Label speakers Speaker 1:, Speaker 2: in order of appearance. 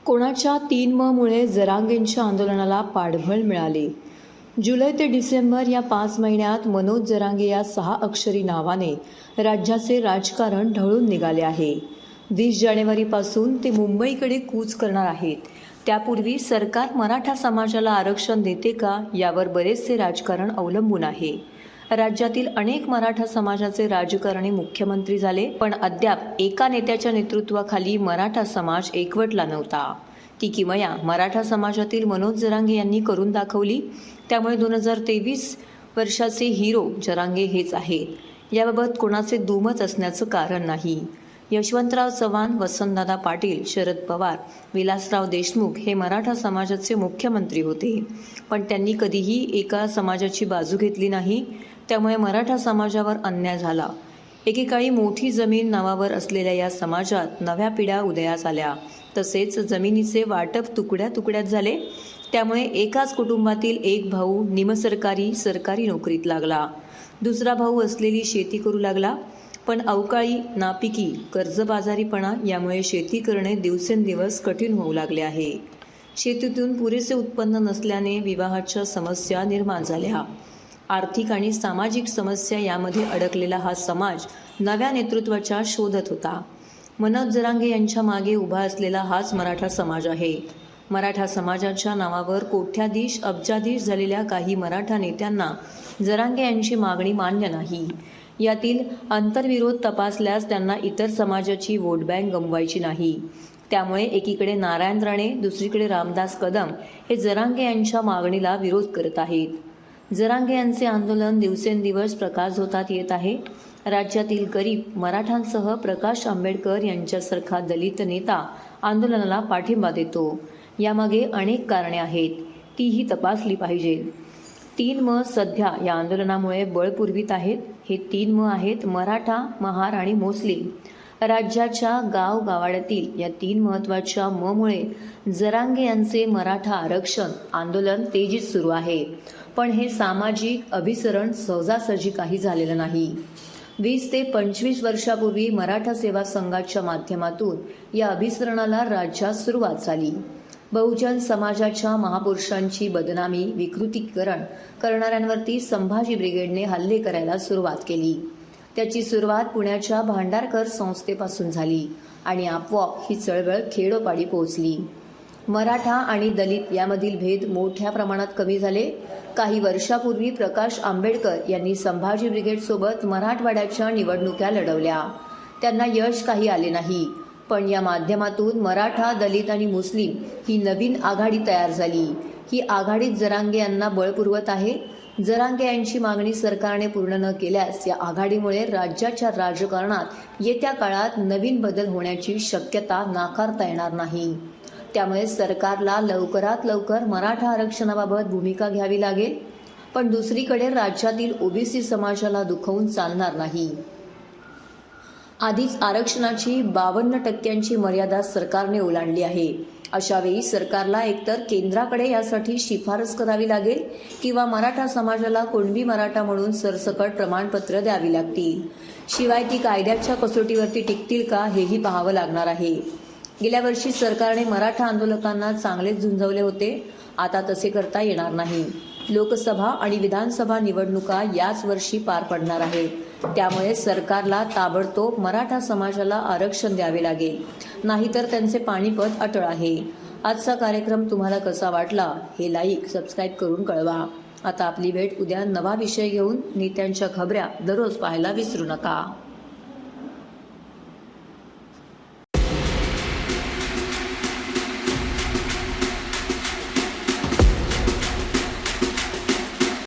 Speaker 1: कोणाच्या 3 मुळे जरांगेंच्या आंदोलनाला पाठबळ मिळाले. जुलै ते डिसेंबर या 5 महिन्यात मनोज जरांगे या 6 अक्षरी नावाने राज्याचे राजकारण ढवळून निघाले आहे. 20 जानेवारीपासून ते मुंबईकडे कूच करणार आहेत. त्यापूर्वी सरकार मराठा समाजाला आरक्षण देते का यावर बरेचसे राजकारण अवलंबून आहे. राज्यातील अनेक मराठा समाजाचे राजकारणी मुख्यमंत्री झाले, पण अद्याप एका नेत्याच्या नेतृत्वाखाली मराठा समाज एकवटला नव्हता. ती किमया मराठा समाजातील मनोज जरांगे यांनी करून दाखवली. त्यामुळे 2023 वर्षाचे हिरो जरांगे हेच आहेत. याबाबत कोणाचे दुमत असण्याचं कारण नाही. यशवंतराव चव्हाण, वसंतदादा पाटील, शरद पवार, विलासराव देशमुख हे मराठा समाजाचे मुख्यमंत्री होते, पण त्यांनी कधीही एका समाजाची बाजू घेतली नाही. त्यामुळे मराठा समाजावर अन्याय झाला. एकेकाळी मोठी जमीन नावावर असलेल्या या समाजात नव्या पिढ्या उदयास आल्या. तसेच जमिनीचे वाटप तुकड्या तुकड्यात झाले. त्यामुळे एकाच कुटुंबातील एक भाऊ निमसरकारी सरकारी नोकरीत लागला. दुसरा भाऊ असलेली शेती करू लागला. पण अवकाळी, नापिकी, कर्जबाजारीपणा यामुळे शेती करणे दिवसेंदिवस कठीण होऊ लागले आहे. शेतीतून पुरेसे उत्पन्न नसल्याने विवाहाच्या समस्या निर्माण झाल्या. आर्थिक आणि सामाजिक समस्या यामध्ये अडकलेला हा समाज नव्या नेतृत्वाच्या शोधत होता. मनोज जरांगे यांच्या मागे उभा असलेला हाच मराठा समाज आहे. मराठा समाजाच्या नावावर कोट्याधीश, अब्जाधीश झालेल्या काही मराठा नेत्यांना जरांगे यांची मागणी मान्य नाही. यातील आंतरविरोध तपासल्यास त्यांना इतर समाजाची वोट बँक गमवायची नाही. त्यामुळे एकीकडे नारायण राणे, दुसरीकडे रामदास कदम हे जरांगे यांच्या मागणीला विरोध करत आहेत. जरांगे यांचे आंदोलन दिवसेंदिवस प्रकाशझोतात येत आहे. राज्यातील गरीब मराठांसह प्रकाश आंबेडकर यांच्यासारखा दलित नेता आंदोलनाला पाठिंबा देतो. यामागे अनेक कारणे आहेत, तीही तपासली पाहिजेत. 3 सध्या या आंदोलनामुळे बळ पुरवित आहेत. हे 3 आहेत मराठा, महार आणि मुस्लिम. राज्याच्या गावगावाड्यातील या 3 महत्त्वाच्या मुळे जरांगे यांचे मराठा आरक्षण आंदोलन तेजीत सुरू आहे. पण हे सामाजिक अभिसरण सहजासहजी काही झालेलं नाही. 20 ते 25 वर्षापूर्वी मराठा सेवा संघाच्या माध्यमातून या अभिसरणाला राज्यात सुरुवात झाली. बहुजन समाजाच्या महापुरुषांची बदनामी, विकृतीकरण करणाऱ्यांवरती संभाजी ब्रिगेडने हल्ले करायला सुरुवात केली. त्याची सुरुवात पुण्याच्या भांडारकर संस्थेपासून झाली आणि आपोआप ही चळवळ खेडोपाडी पोहोचली. मराठा आणि दलित यामधील भेद मोठ्या प्रमाणात कमी झाले. काही वर्षापूर्वी प्रकाश आंबेडकर यांनी संभाजी ब्रिगेडसोबत मराठवाड्याच्या निवडणुका लढवल्या. त्यांना यश काही आले नाही. पण या माध्यमातून मराठा, दलित आणि मुस्लिम ही नवीन आघाडी तयार झाली. ही आघाडीत जरांगे यांना बळ पुरवत आहे. जरांगे यांची मागणी सरकारने पूर्ण न केल्यास या आघाडीमुळे राज्याच्या राजकारणात येत्या काळात नवीन बदल होण्याची शक्यता नाकारता येणार नाही. त्यामुळे सरकारला लवकरात लवकर मराठा आरक्षणाबाबत भूमिका घ्यावी लागेल. पण दुसरीकडे राज्यातील ओबीसी समाजाला दुखवून चालणार नाही. आधीच आरक्षणाची 52% मर्यादा सरकारने ओलांडली आहे. अशावेळी सरकारला एकतर केंद्राकडे यासाठी शिफारस करावी लागेल किंवा मराठा समाजाला कुणबी मराठा म्हणून सरसकट प्रमाणपत्र द्यावी लागतील. शिवाय ती कायद्याच्या कसोटीवरती टिकतील का हेही पाहावं लागणार आहे. गेल्या वर्षी सरकारने मराठा आंदोलकांना चांगलेच झुंजवले होते. आता तसे करता येणार नाही. लोकसभा आणि विधानसभा निवडणुका याच वर्षी पार पडणार आहेत. त्यामुळे सरकारला ताबडतोब मराठा समाजाला आरक्षण द्यावे लागेल, नाहीतर त्यांचे पाणीपत अटळ आहे. आजचा कार्यक्रम तुम्हाला कसा वाटला हे लाईक, सबस्क्राईब करून कळवा. आता आपली भेट उद्या नवा विषय घेऊन. नेत्यांच्या खबऱ्या दररोज पाहायला विसरू नका.